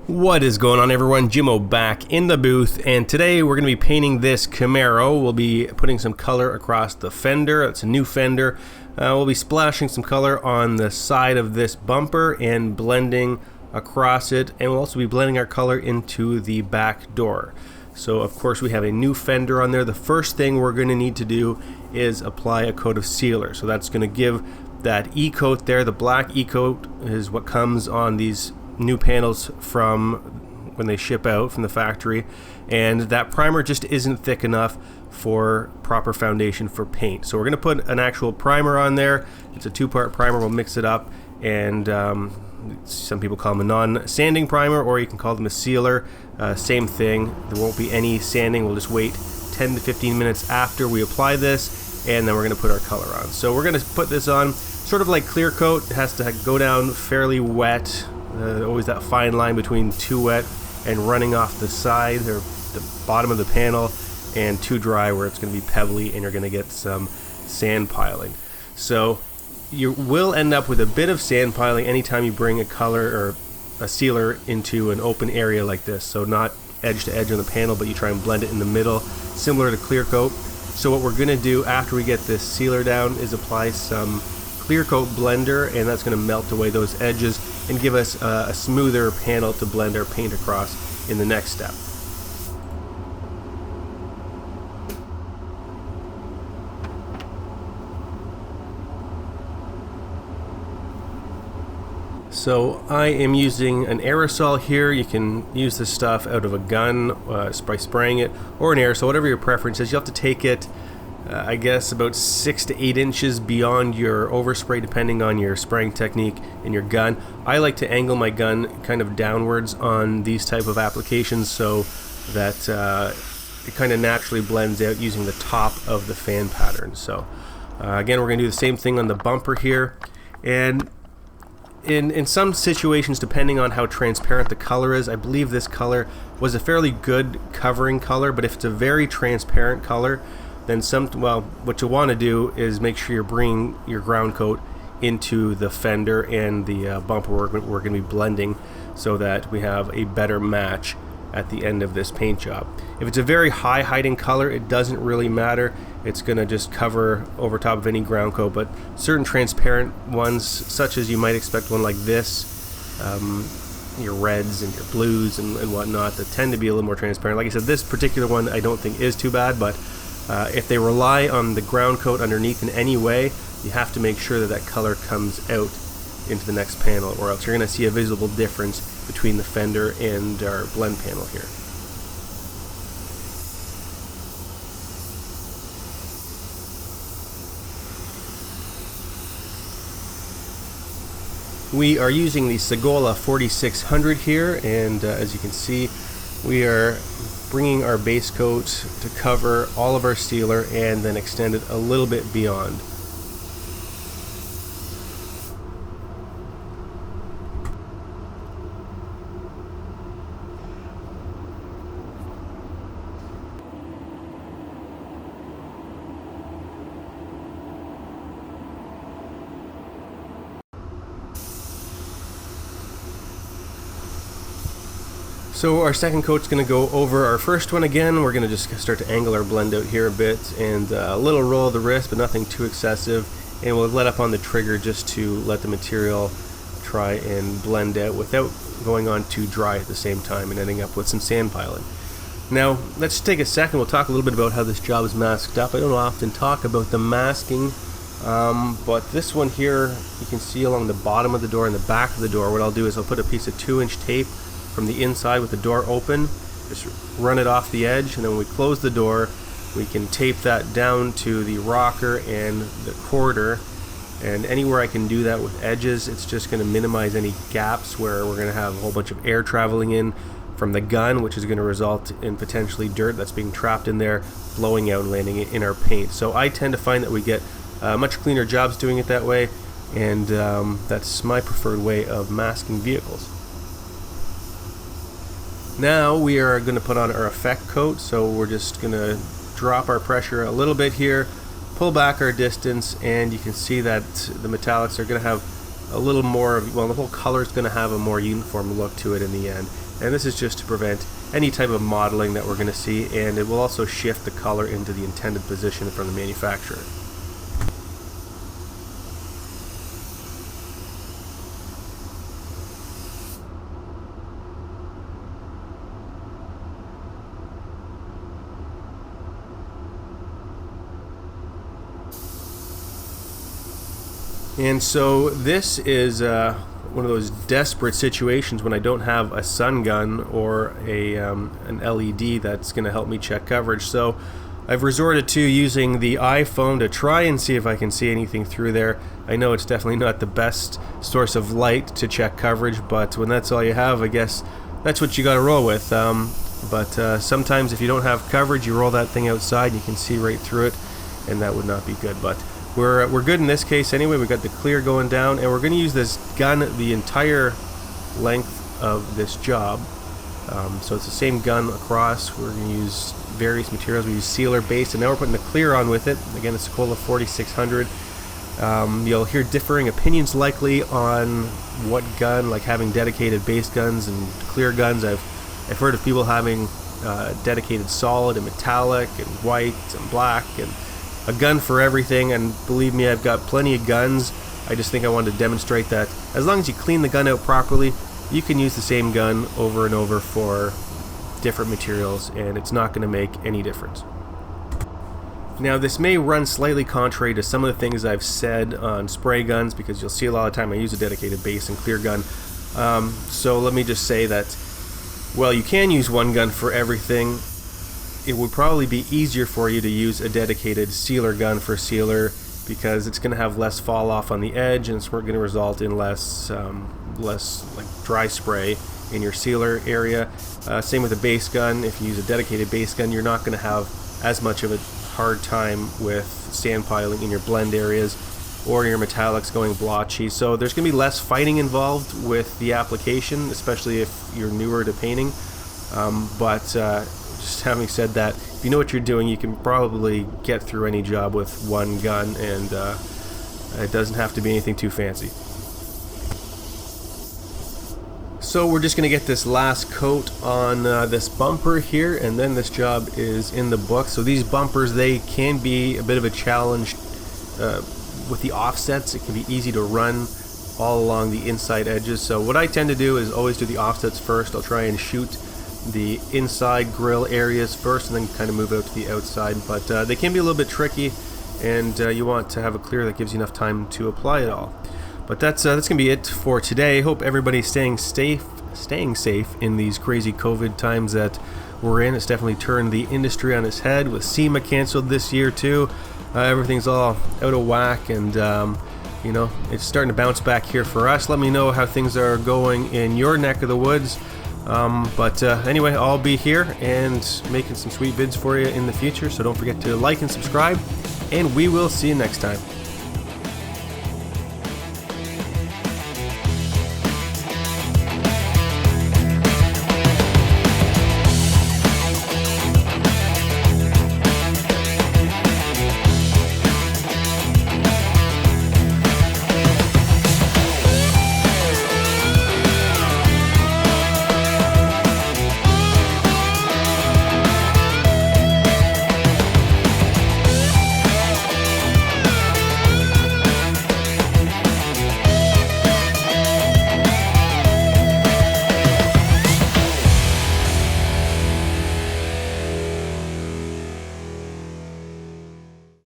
What is going on, everyone? Jimmo back in the booth, and today we're going to be painting this Camaro. We'll be putting some color across the fender. It's a new fender. We'll be splashing some color on the side of this bumper and blending across it, and we'll also be blending our color into the back door. So of course we have a new fender on there. The first thing we're going to need to do is apply a coat of sealer. So that's going to give that E-coat there. The black E-coat is what comes on these new panels from when they ship out from the factory, and that primer just isn't thick enough for proper foundation for paint. So we're going to put an actual primer on there. It's a two-part primer. We'll mix it up, and some people call them a non-sanding primer, or you can call them a sealer. Same thing. There won't be any sanding. We'll just wait 10 to 15 minutes after we apply this, and then we're going to put our color on. So we're going to put this on sort of like clear coat. It has to go down fairly wet. Always that fine line between too wet and running off the side or the bottom of the panel, and too dry where it's going to be pebbly and you're going to get some sand piling. So you will end up with a bit of sand piling anytime you bring a color or a sealer into an open area like this. So not edge to edge on the panel, but you try and blend it in the middle, similar to clear coat. So what we're going to do after we get this sealer down is apply some clear coat blender, and that's going to melt away those edges and give us a smoother panel to blend our paint across in the next step. So I am using an aerosol here. You can use this stuff out of a gun by spraying it, or an aerosol, whatever your preference is. You'll have to take it I guess about 6 to 8 inches beyond your overspray, depending on your spraying technique and your gun. I like to angle my gun kind of downwards on these type of applications so that it kind of naturally blends out using the top of the fan pattern. So again, we're going to do the same thing on the bumper here. And in some situations, depending on how transparent the color is, I believe this color was a fairly good covering color, but if it's a very transparent color, then what you want to do is make sure you're bringing your ground coat into the fender and the bumper we're going to be blending, so that we have a better match at the end of this paint job. If it's a very high hiding color, it doesn't really matter. It's going to just cover over top of any ground coat, but certain transparent ones, such as you might expect one like this, your reds and your blues and whatnot, that tend to be a little more transparent. Like I said, this particular one I don't think is too bad, but if they rely on the ground coat underneath in any way, you have to make sure that that color comes out into the next panel, or else you're going to see a visible difference between the fender and our blend panel here. We are using the Segola 4600 here, and as you can see, we are bringing our base coat to cover all of our sealer and then extend it a little bit beyond. So our second coat's going to go over our first one again. We're going to just start to angle our blend out here a bit, and a little roll of the wrist, but nothing too excessive. And we'll let up on the trigger just to let the material try and blend out without going on too dry at the same time and ending up with some sand piling. Now, let's take a second. We'll talk a little bit about how this job is masked up. I don't often talk about the masking, but this one here, you can see along the bottom of the door and the back of the door, what I'll do is I'll put a piece of 2-inch tape from the inside with the door open, just run it off the edge, and then when we close the door, we can tape that down to the rocker and the quarter. And anywhere I can do that with edges, it's just going to minimize any gaps where we're going to have a whole bunch of air traveling in from the gun, which is going to result in potentially dirt that's being trapped in there, blowing out and landing in our paint. So I tend to find that we get much cleaner jobs doing it that way, and that's my preferred way of masking vehicles. Now we are going to put on our effect coat, so we're just going to drop our pressure a little bit here, pull back our distance, and you can see that the metallics are going to have a little more of, well, the whole color is going to have a more uniform look to it in the end. and this is just to prevent any type of mottling that we're going to see, and it will also shift the color into the intended position from the manufacturer. And so this is one of those desperate situations when I don't have a sun gun or an LED that's going to help me check coverage. So I've resorted to using the iPhone to try and see if I can see anything through there. I know it's definitely not the best source of light to check coverage, but when that's all you have, I guess that's what you got to roll with. But sometimes if you don't have coverage, you roll that thing outside and you can see right through it, and that would not be good. But we're good in this case anyway. We've got the clear going down, and we're going to use this gun the entire length of this job. So it's the same gun across. We're going to use various materials. We use sealer base, and now we're putting the clear on with it. Again, it's a Cola 4600. You'll hear differing opinions likely on what gun, like having dedicated base guns and clear guns. I've heard of people having dedicated solid and metallic and white and black and a gun for everything, and believe me, I've got plenty of guns. I just think I wanted to demonstrate that as long as you clean the gun out properly, you can use the same gun over and over for different materials, and it's not going to make any difference. Now, this may run slightly contrary to some of the things I've said on spray guns, because you'll see a lot of time I use a dedicated base and clear gun. So let me just say that, well, you can use one gun for everything. It would probably be easier for you to use a dedicated sealer gun for sealer, because it's going to have less fall off on the edge, and it's going to result in less like dry spray in your sealer area. Same with a base gun. If you use a dedicated base gun, you're not going to have as much of a hard time with sand piling in your blend areas or your metallics going blotchy. So there's going to be less fighting involved with the application, especially if you're newer to painting. Just having said that, if you know what you're doing, you can probably get through any job with one gun, and it doesn't have to be anything too fancy. So we're just going to get this last coat on this bumper here, and then this job is in the book. So these bumpers, they can be a bit of a challenge with the offsets. It can be easy to run all along the inside edges. So what I tend to do is always do the offsets first. I'll try and shoot the inside grill areas first, and then kind of move out to the outside. But they can be a little bit tricky, and you want to have a clear that gives you enough time to apply it all. But that's gonna be it for today. Hope everybody's staying safe in these crazy COVID times that we're in. It's definitely turned the industry on its head, with SEMA canceled this year too. Everything's all out of whack, and it's starting to bounce back here for us. Let me know how things are going in your neck of the woods. Anyway, I'll be here and making some sweet vids for you in the future, so don't forget to like and subscribe, and we will see you next time.